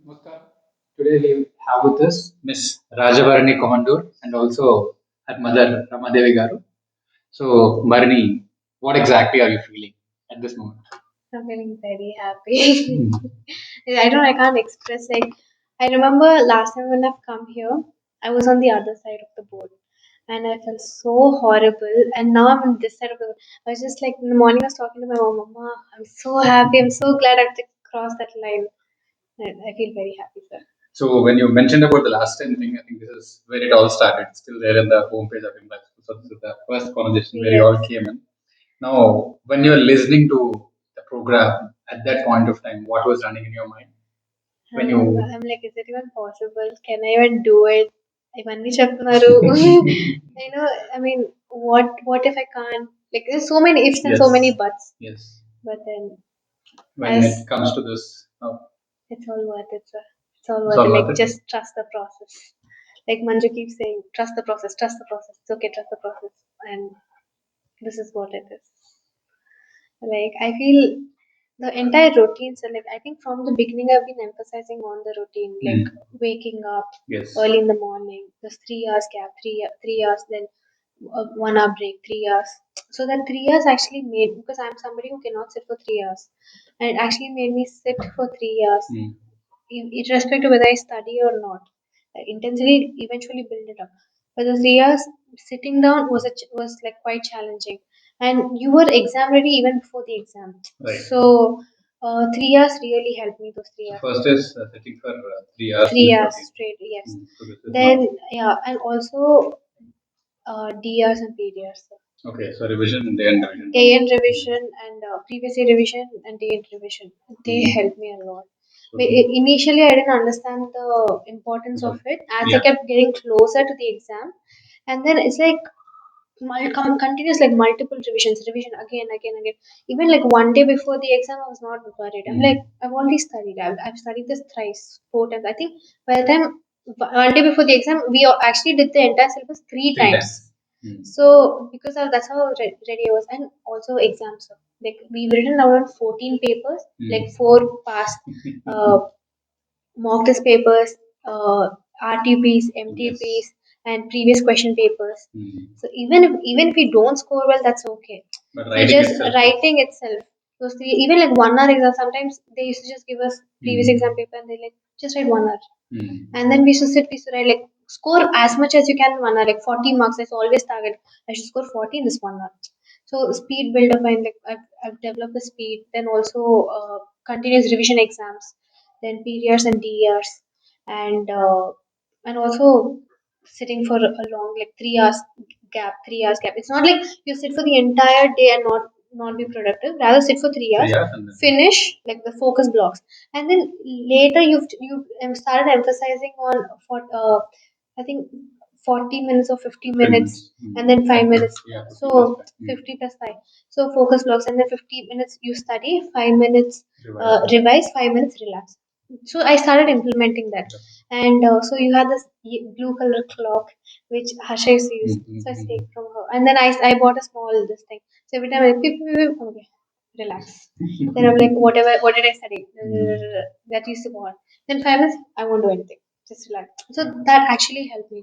Namaskar. Today we have with us Miss Rajavarani Komandur and also her mother Ramadevi Garu. So, Bharani, what exactly are you feeling at this moment? I'm feeling very happy. I can't express. Like, I remember last time when I've come here, I was on the other side of the board and I felt so horrible. And now I'm on this side of the board. I was just like, in the morning, I was talking to my mom, Mama, I'm so happy. I'm so glad I've crossed that line. And I feel very happy, sir. So, when you mentioned about the last time thing, I think this is where it all started. It's still there in the homepage of Imlife. So, this is the first conversation where it all Yes. came in. Now, when you're listening to the program at that point of time, what was running in your mind? When I'm like, is it even possible? Can I even do it? ఇవన్నీ చెప్తున్నారు I mean, what if I can't? Like, there's so many ifs and so many yes, buts. yes, But then, when as it comes to this, it's all worth it, sir. It's all it's worth all it. worth Like, it. just trust the process. Like Manju keeps saying, trust the process, trust the process. It's okay, trust the process. And this is what it is. Like, I feel the entire routine. So, like, I think from the beginning, I've been emphasizing on the routine, like waking up Yes. early in the morning, this 3 hours gap, 3 hours, then 1 hour break, 3 hours. So that 3 hours actually made, because I'm somebody who cannot sit for 3 hours, and it actually made me sit for 3 hours, irrespective of whether I study or not. I intensely eventually build it up. But the 3 hours sitting down was like quite challenging, and you were exam ready even before the exam. Right. So 3 hours really helped me. Those 3 hours. First is sitting for 3 hours. 3 hours straight. Yes. So this is Then not yeah, and also DRs and PDRs. okay. So revision and then revision. AN revision and previous year revision and day revision. They helped me a lot. Initially, I didn't understand the importance of it. As I kept getting closer to the exam, and then it's like continuous, like multiple revisions, revision again, again, again. Even like one day before the exam, I was not worried. I'm like, I've already studied. I've studied this thrice, 4 times. I think by the time one day before the exam, we actually did the entire syllabus three times. So because of that's how ready I was, and also exams. Like we've written around 14 papers, like four past mock test papers, RTPs, MTPs, and previous question papers. So even if we don't score well, that's okay. But So writing just itself. writing itself. Those three, even like 1 hour exam. Sometimes they used to just give us previous exam paper and they like just write 1 hour. And then we used to sit, we used to write like score as much as you can in 1 hour, like 40 marks. That's always target. I should score 40 in this 1 hour. So speed build up and like I've developed the speed. Then also continuous revision exams, then periods and DERs, and also sitting for a long like 3 hours gap, 3 hours gap. It's not like you sit for the entire day and not be productive. Rather sit for 3 hours, 3 hours and then finish like the focus blocks, and then later you started emphasizing on for I think 40 minutes or 50 minutes, and then 5 minutes. Yeah, 50 So plus 50 plus 5. So focus blocks, and then 50 minutes you study, 5 minutes Revise. revise, 5 minutes relax. So I started implementing that, and so you had this blue color clock which Harsha used to use. So I take from her, and then I bought a small this thing. So every time I beep, beep, beep, okay, relax. Then I'm like, what did I study? That used to go on. Then 5 minutes, I won't do anything. Just relax. So that actually helped me.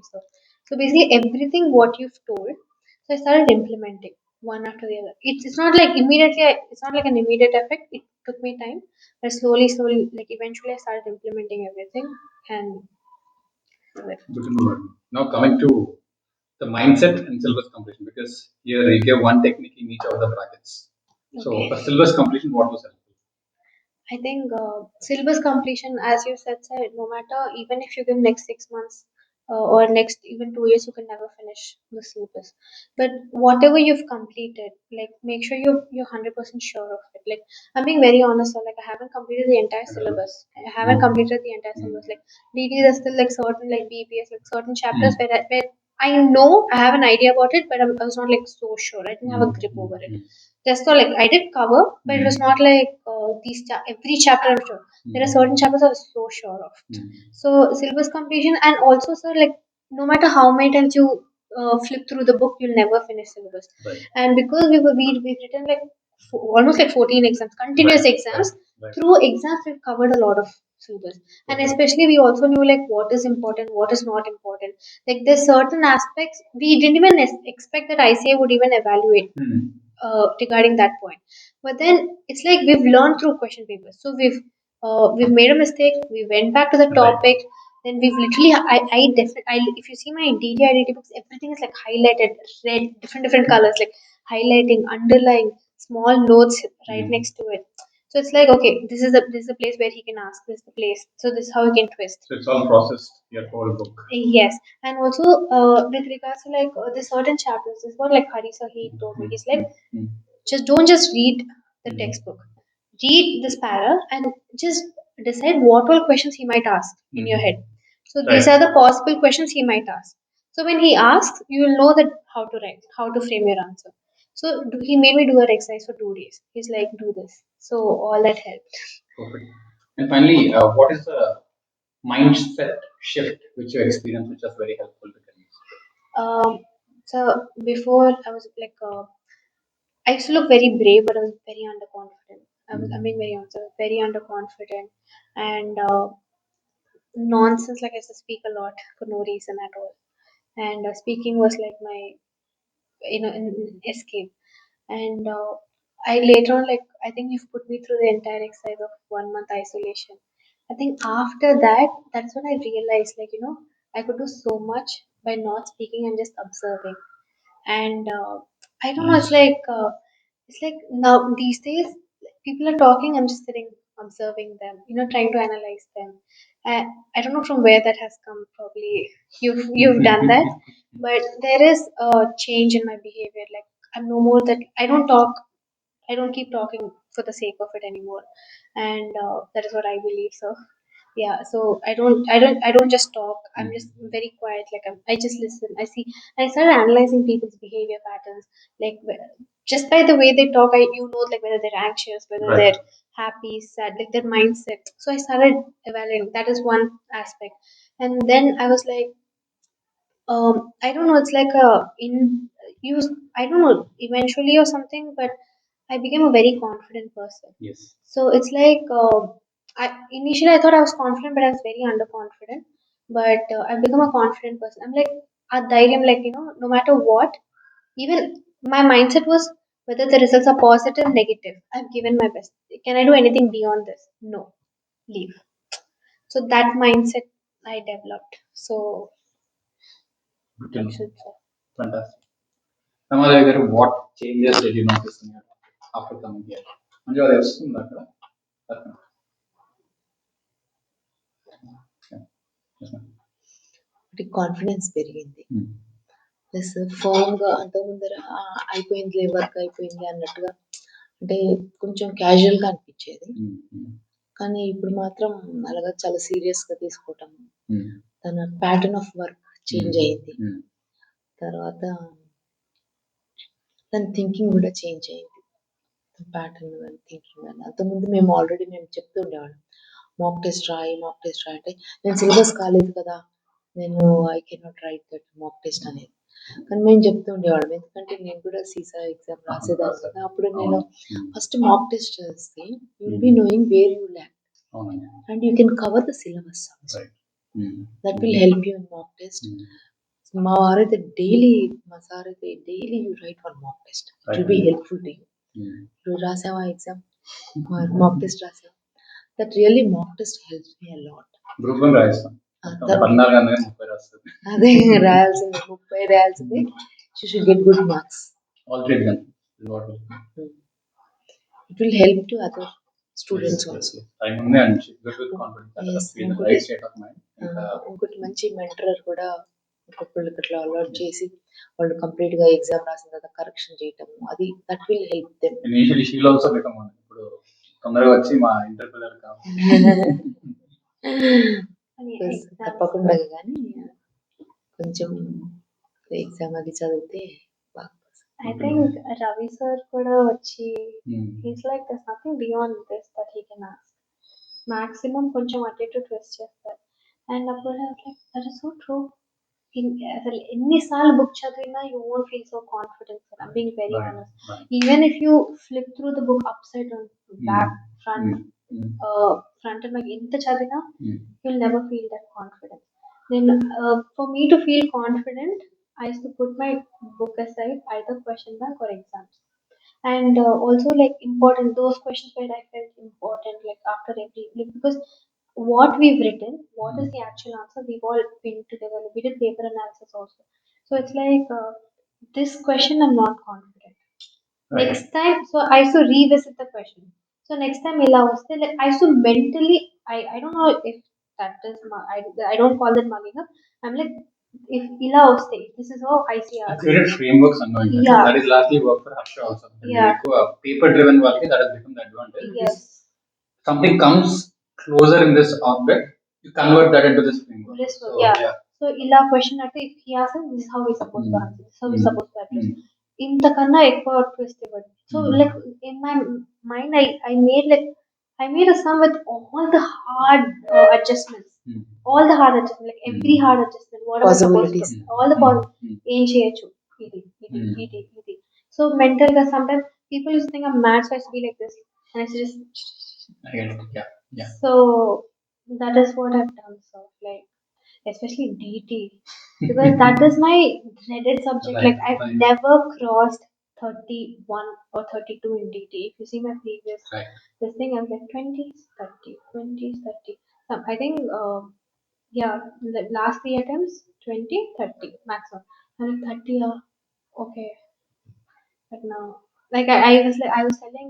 So basically everything what you've told, so I started implementing one after the other. It's not like immediately. It's not like an immediate effect. It took me time, but slowly, like eventually, I started implementing everything, and Good to know. Now coming to the mindset and syllabus completion, because here you give one technique in each of the brackets. So for syllabus completion, what was helpful? I think syllabus completion, as you said, no matter even if you give next 6 months or next even 2 years, you can never finish the syllabus. But whatever you've completed, like make sure you're 100% sure of it. Like I'm being very honest, so like I haven't completed the entire syllabus. I haven't completed the entire syllabus. Like DD, there's still like certain like BPS, like certain chapters where I know I have an idea about it, but I was not like so sure. I didn't have a grip over it. Just so like I did cover, but it was not like every chapter I'm sure. There are certain chapters I was so sure of. So syllabus completion, and also sir, like no matter how many times you flip through the book, you'll never finish syllabus. Right. And because we've written like almost like 14 exams, continuous exams. Through exams we've covered a lot of syllabus. And especially we also knew like what is important, what is not important. Like there's certain aspects we didn't even expect that ICA would even evaluate regarding that point. But then it's like we've learned through question papers. So we've made a mistake. We went back to the topic. Then we've literally if you see my DDIDT books, everything is like highlighted, red, different colors, like highlighting, underlying, small notes right next to it. So it's like okay, this is the place where he can ask. This is the place. So this is how he can twist. So it's all processed, your whole book. Yes, and also with regards to like the certain chapters, this is what like Hari sir he told me. He's like, just read the textbook, read this para, and just decide what all questions he might ask in your head. So these are the possible questions he might ask. So when he asks, you will know that how to write, how to frame your answer. So he made me do an exercise for 2 days. He's like, do this. So all that helped. Perfect. And finally, what is the mindset shift which you experienced, which was very helpful to So before I was like, I used to look very brave, but I was very underconfident. I'm being very honest, I was very underconfident and nonsense. Like I used to speak a lot for no reason at all, and speaking was like my an escape. And I later on, like I think you've put me through the entire exercise of 1 month isolation. I think after that, that's when I realized, like I could do so much by not speaking and just observing. And I don't know, it's like now these days people are talking, I'm just sitting observing them, trying to analyze them. I don't know from where that has come. Probably you've done that, but there is a change in my behavior. Like I'm no more that I don't keep talking for the sake of it anymore, and that is what I believe. So yeah, so I don't just talk. I'm just very quiet. Like I just listen. I see. I started analyzing people's behavior patterns, like just by the way they talk. Like whether they're anxious, whether they're happy, sad, like their mindset. So I started evaluating. That is one aspect, and then I was like, I don't know. It's like a in use. I don't know. Eventually or something, but I became a very confident person. Yes. So it's like initially I thought I was confident, but I was very underconfident. But I've become a confident person. I'm like a dharyam, like no matter what. Even my mindset was whether the results are positive, negative. I've given my best. Can I do anything beyond this? No, leave. So that mindset I developed. So Good to that know. should. Fantastic. Ramadeva garu, what changes did you notice in your after coming here? Manju అది వస్తుంది అక్కడ పక్కన. Yeah. Yes, ma'am. ఒకటి confidence పెరిగింది. Plus ఫర్మ్గా అంతకుముందర అయిపోయిందిలే work అయిపోయింది అన్నట్టుగా, అంటే కొంచెం క్యాజువల్గా అనిపించేది. కానీ ఇప్పుడు మాత్రం అలాగా చాలా సీరియస్గా తీసుకోవటం, తన ప్యాటర్న్ ఆఫ్ వర్క్ చేంజ్ అయింది. తర్వాత తన థింకింగ్ కూడా చేంజ్ అయింది. ప్యాటర్న్ కానీ థింకింగ్ కానీ. అంతకుముందు మేము చెప్తూ ఉండేవాళ్ళం, మాక్ టెస్ట్ రాయి అంటే నేను సిలబస్ కాలేదు కదా, నేను I cannot write that mock test అనేది. కానీ మేము చెప్తూ ఉండేవాళ్ళం, ఎందుకంటే నేను కూడా సీసా ఎగ్జామ్ రాసేదాన్ని కదా. అప్పుడు నేను ఫస్ట్ మాక్ టెస్ట్ చేస్తే you will be knowing where you lack and you can cover the syllabus. That will help you in mock test. మా సార్ అయితే daily you write one mock test, it will be helpful to you. ఇప్పుడు రాసావా exam, mock test రాసావా? That really mock test helps me a lot. Group రాయిస్తాం. అదే రాయాల్సింది 30 రాయాల్సింది. She should get good marks. It will help to other students also. ఇంకోటి మంచి mentor కూడా ఒక్కొక్కళ్ళకి అట్లా అలవాట్ చేసి వాళ్ళు కంప్లీట్ గా ఎగ్జామ్ రాసిన తర్వాత కరెక్షన్ చేయటం, అది that will help them. Initially she will also become one. ఇప్పుడు తొందరగా వచ్చి మా ఇంటర్వ్యూలర్ తప్పకుండా. కానీ కొంచెం ఎగ్జామ్ అది చదివితే బాగా. I think Ravi sir kuda vachi, he's like there's nothing beyond this that he can ask. Maximum కొంచెం అటు ఇటు ట్విస్ట్ చేస్తారు. అండ్ అప్పుడు like that is so true. అసలు ఎన్నిసార్లు బుక్ చదివినా you won't feel so confident. I'm being very honest. Even if you flip through the book up side down, back, front, front and ఎంత చదివినా you'll never feel that confident. Then for me to feel confident, I used to put my book aside, either question bank or exams. And also like important those questions where I felt important, like after every, like, because what we've written, what is the actual answer, we've all been together, we did paper analysis also. So it's like this question I'm not confident. Next time, so I used to revisit the question. So next time ila vaste, like I used to mentally, I don't know if that is I don't call that mugging up. I'm like, if ila vaste, this is how I see I ours. created frameworks and knowing that. Yeah. That is largely work for Harsha also. Yeah. Paper driven work that has become the advantage. Yes. Something comes closer in this object, you convert that into this framework. So, yeah. So ila question అంటే if he asks, this is how we supposed to answer. This is how we supposed to address. ఇంతకన్నా ఎక్కువ twist ఇవ్వడు. So like in my mind, I made like I made a sum with all the hard adjustments. All the hard adjustments, like every hard adjustment. What am I supposed to? All the ఏం చేయొచ్చు ఇది. So mental గా sometimes people used to think I'm mad, so I used to be like this, and I used to just. Yeah. So that is what I've done. So like, especially DT, because that is my dreaded subject. Right, Like I've right. never crossed 31 or 32 in DT. If you see my previous this thing, I'm like 20s, 30, 20s, 30. I think yeah, the last 3 attempts 20, 30 maximum. I'm like 30. Okay, but now, like I was telling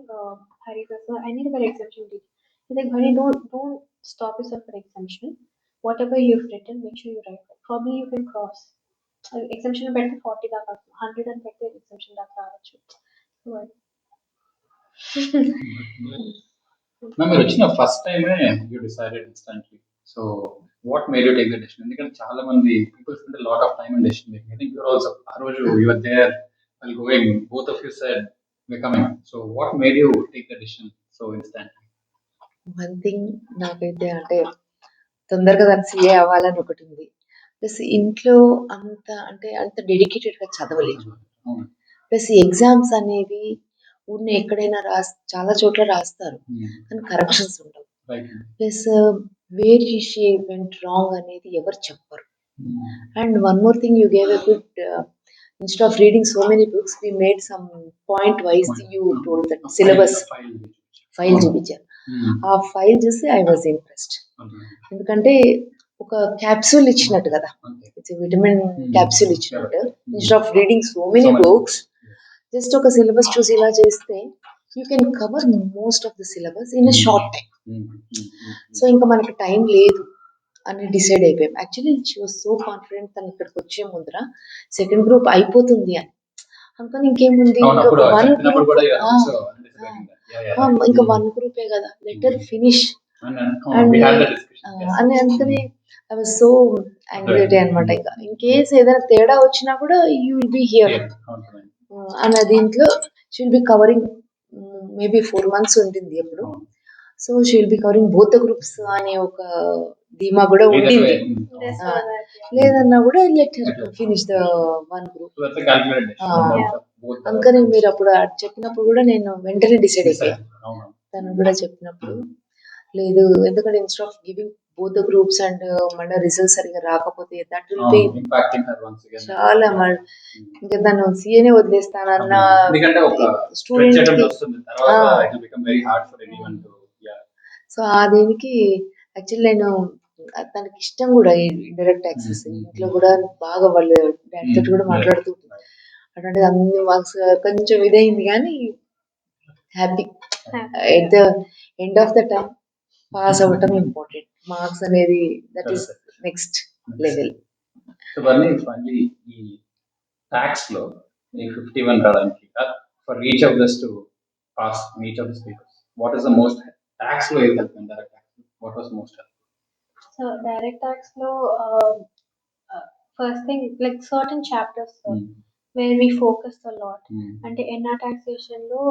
Hari, so I need a better exemption date. He's like, Hari, don't stop yourself for exemption. Whatever you've written, make sure you write it. Probably you can cross. Exemption better 40 దాకా 100 and better exemption దాకా రావచ్చు. So Ma'am, మీరు వచ్చిన first టైమే you decided instantly. So what made you take the decision? ఎందుకంటే చాలా మంది people spend lot of time in decision making. I think your also ఆ రోజు your there while going, both of you said we're coming. So what made you take the decision so instantly? One thing నాకైతే అంటే తొందరగా దాన్ని CA అవ్వాలని ఒకటి ఉంది. Plus ఇంట్లో అంత డెడికేటెడ్గా చదవలేదు. ప్లస్ ఎగ్జామ్స్ అనేవి ఉన్న ఎక్కడైనా చాలా చోట్ల రాస్తారు, కానీ కరెక్షన్స్ ఉండవు. Plus where she went wrong అనేది ఎవరు చెప్పరు. And one more thing, you gave a good, instead of reading so many books, we made some point wise, you told that syllabus file చూపించారు. ఆ ఫైల్ చూసి I was impressed. ఎందుకంటే ఒక capsule ఇచ్చినట్టు కదా, ఇట్స్ విటమిన్ క్యాప్సూల్ ఇచ్చినట్టు. Instead of reading so many books, just ఒక syllabus చూసి ఇలా చేస్తే you can cover most of the syllabus in a short time. So ఇంకా మనకి టైం లేదు అని డిసైడ్ అయిపోయాం. Actually she was so confident, తను ఇక్కడికి వచ్చే ముందర సెకండ్ గ్రూప్ అయిపోతుంది అని అనుకొని, ఇంకేముంది ఇంకా వన్ గ్రూప్, ఇంకా వన్ గ్రూపే కదా, లెటర్ ఫినిష్ అని అనుకుని ఐ వాజ్ సో యాంగ్జైటీ అనమాట. ఇంకా ఇన్ కేస్ ఏదైనా తేడా వచ్చినా కూడా యూ విల్ బి హియర్ అన్న దీంట్లో she will be covering maybe 4 months ఉంటుంది అప్పుడు. So she will be covering both the groups అనే ఒక ధీమా కూడా ఉండింది. లేదన్నా కూడా let her finish the one group. అందుకని మీరు అప్పుడు చెప్పినప్పుడు కూడా నేను వెంటనే డిసైడ్ అయిపోయాను. తను కూడా చెప్పినప్పుడు లేదు, ఎందుకంటే instead of giving both the groups and మళ్ళీ రిజల్ట్స్ సరిగా రాకపోతే దట్ విల్ బి చాలా ఇంకా తను సీఏనే వదిలేస్తానన్న స్టూడెంట్ కి. సో ఆ దీనికి యాక్చువల్లీ నేను తనకి ఇష్టం కూడా ఇండైరెక్ట్ యాక్సెస్. ఇంట్లో కూడా బాగా వాళ్ళు డాడీతో కూడా మాట్లాడుతుంటారు. అటువంటి అన్ని మార్క్స్ కొంచెం ఇదైంది, కానీ happy at the end of the time pass అవ్వటం ఇంపార్టెంట్. మార్క్స్ అనేది that is next level. So finally ఈ టాక్స్ లో ఈ 51 రావడానికి for each of these to pass in each of this papers, what is the most tax లో ఏది help? Direct tax what was most help? So direct tax లో first thing, like certain chapters where we focus a lot. And NR taxation lo,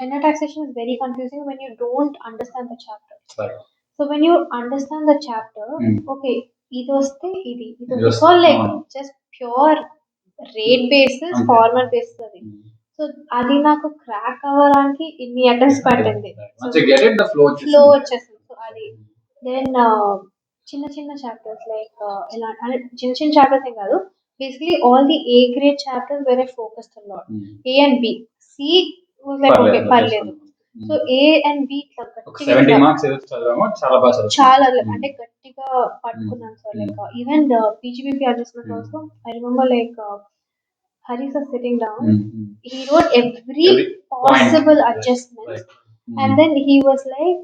NR taxation is very confusing when you don't understand the chapter. Right. So when you understand the chapter, okay, ఇది వస్తే ఇది it's all like just pure rate basis, format basis అది. So అది నాకు crack అవ్వడానికి ఇన్ని attempts పట్టింది. Once you get it, the flow flow వచ్చేసింది. సో అది దెన్ చిన్న చిన్న చాప్టర్స్ లైక్ ఎలా అంటే చిన్న చిన్న చాప్టర్స్ ఏం కాదు, basically all the A grade chapters where I focused a lot. A and B, C was like okay పర్లేదు. సో ఏ అండ్ బి ఇట్లా గట్టిగా 70 మార్క్స్ ఏదో చదివామో చాలా బాగా చదివాము. చాలా అంటే గట్టిగా పట్టుకున్నాను sir. Like even PGBP adjustment also I remember like Hari sir sitting down, he wrote every possible adjustment, and then he was like,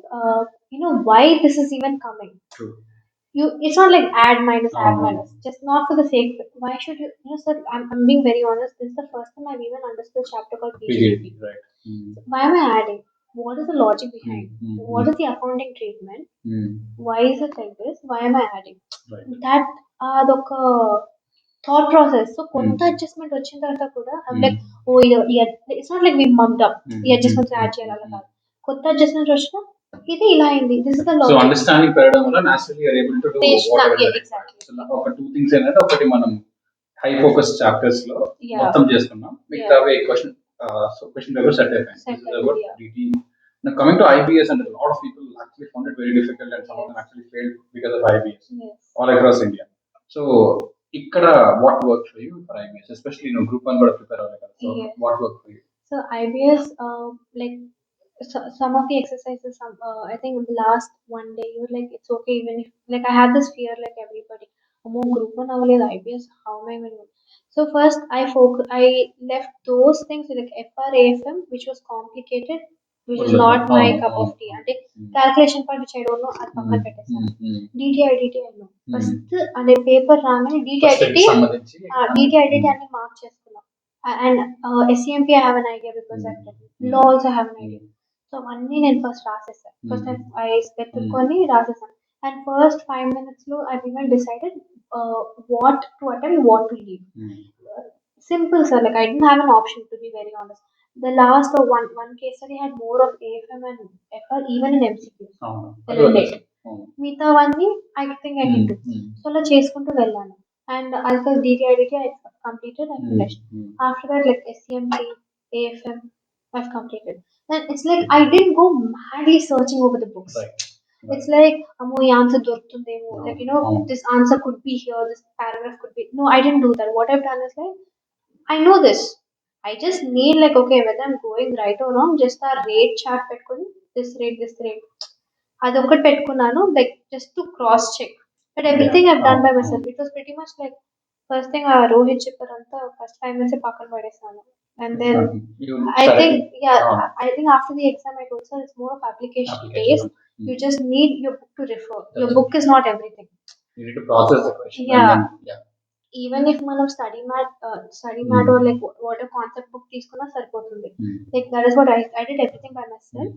why this is even coming. True. It's not like add minus, just not for the sake of it. Why should you, sir, I'm being very honest, this is the first time I've even understood a chapter called PGDP. Right. Why am I adding? What is the logic behind? What is the accounting treatment? Why is it like this? Why am I adding? Right. That అదొక thought process. So కొత్త adjustment వచ్చిన తర్వాత కూడా like it's not like we mugged up ఈ adjustments add చేయాలి అలా కాదు. కొత్త అడ్జస్ట్మెంట్ వచ్చినా ఇది ఇలా అయింది, this is the logic. So understanding పెరగడం వల్ల naturally you are able to do exactly. So ఒక టూ థింగ్స్ ఏంటంటే, ఒకటి మనం హై ఫోకస్ చాప్టర్స్ లో మొత్తం చేసుకున్నాం, మిగతావి క్వశ్చన్ పేపర్ సెట్ అయిపోయింది. This is about DT. Now coming to IBS, and a lot of people actually found it very difficult, and some of them actually failed because of IBS all across India. So ikkada what worked for you for IBS, especially group 1 kuda prepare avvali kada. So what worked for you? So IBS, like some of the exercises, I think in the last one day you were like it's okay, even if like I had this fear like everybody, group 1 avvaled IBS, how am I going to. So first I left those things like FR AFM, which was complicated, which is not my cup of tea. అంటే calculation part which I don't know, అది పక్కన పెట్టేసాను. DTIDT I know. First అంటే paper రాగానే DTIDT అన్ని mark చేసుకున్నాం. And SCMP I have an idea because I've done it. Law also have an idea. So అన్నీ నేను ఫస్ట్ రాసేసాను. ఫస్ట్ I పెట్టుకొని రాసేసాను. అండ్ ఫస్ట్ 5 minutes లో I even decided what to attend, what to leave. Simple sir, like I didn't have an option, to be very honest. The last one case study had more of AFM and FR, even in MCQs. మిగతావన్నీ I think I can do. So అలా చేసుకుంటూ వెళ్ళాను. And as for DTIDT I completed and finished. After that like SCMP, AFM I've completed. And it's like I didn't go madly searching over the books. It's like ఈ answer దొరుకుతుందేమో, like this answer could be here, this paragraph could be. No, I didn't do that. What I've done is like I know this. I just need like okay, whether I'm going right or wrong, just a rate chart పెట్టుకొని this rate అదొకటి పెట్టుకున్నాను, like just to cross check. But everything I've done by myself. It was pretty much like first thing Rohit చెప్పారంతా first 5 minutes పక్కన పడేసాను. And then I think after the exam I told sir it's more of application based. You just need your book to refer. Your book is not everything. You need to process the question. Even if మనం study mat or like what a concept book తీసుకున్నా సరిపోతుంది. Like that is what I did everything by myself.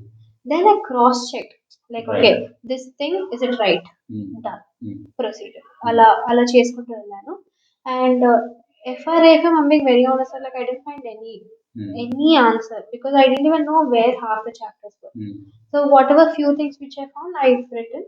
Then I cross checked like okay, this thing is it right, done, procedure అలా చేసుకుంటూ వెళ్ళాను. And FRAFM, I'm being very honest, like I didn't find any answer because I didn't even know where half the chapters were. So whatever few things which I found I've written,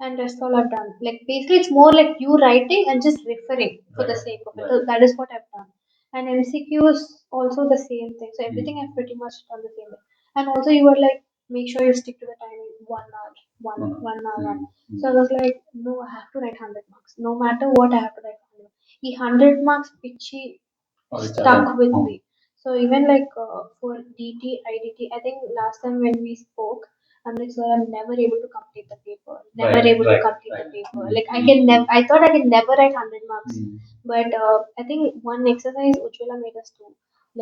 and rest all I've done. Like basically it's more like you writing and just referring for the sake of it. So that is what I've done. And MCQ is also the same thing. So everything I've pretty much done the same way. And also you were like, make sure you stick to the timing, 1 hour, 1 hour. So I was like, no, I have to write 100 marks. No matter what, I have to write 100. The 100 marks which stuck with me. So even like for DT, IDT, I think last time when we spoke, I'm like, sir, I'm never able to complete the paper. The paper. Like I thought I can never write 100 marks. But I think one exercise Ujjwala made us do,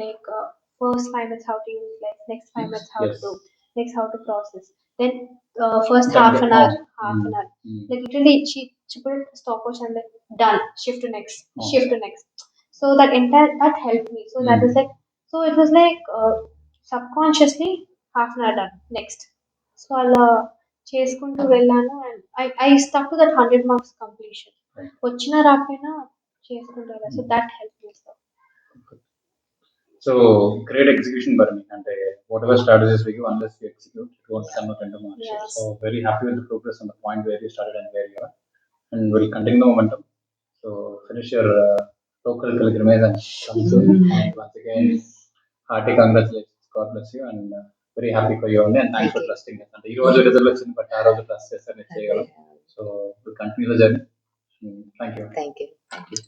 like first 5 minutes how to use, like next 5 minutes how to do, next how to process. Then first half an hour. Like literally she put stopwatch and like done, shift to next. So that helped me. So that was like, so it was like subconsciously half an hour done, next. So అలా చేసుకుంటూ వెళ్ళాను. And I stuck to that 100 marks completion. వచ్చినా రాకపోయినా చేసుకుంటూ వెళ్ళాను. So that help me. So great execution బర్ని, అంటే whatever strategies we give, unless you execute it won't convert into marks. So very happy with the progress on the point where you started and where you are, and will continue the momentum. So finish your local pilgrimage and come soon. And once again, hearty congratulations, God bless you, and very happy for you అండి, and thanks Thank for you. Trusting. అంటే ఈ రోజు result వచ్చింది, but ఆ రోజు trust చేస్తారు, నేను అదే. చేయగలం. So continue the journey. Thank you. Thank you. Thank you.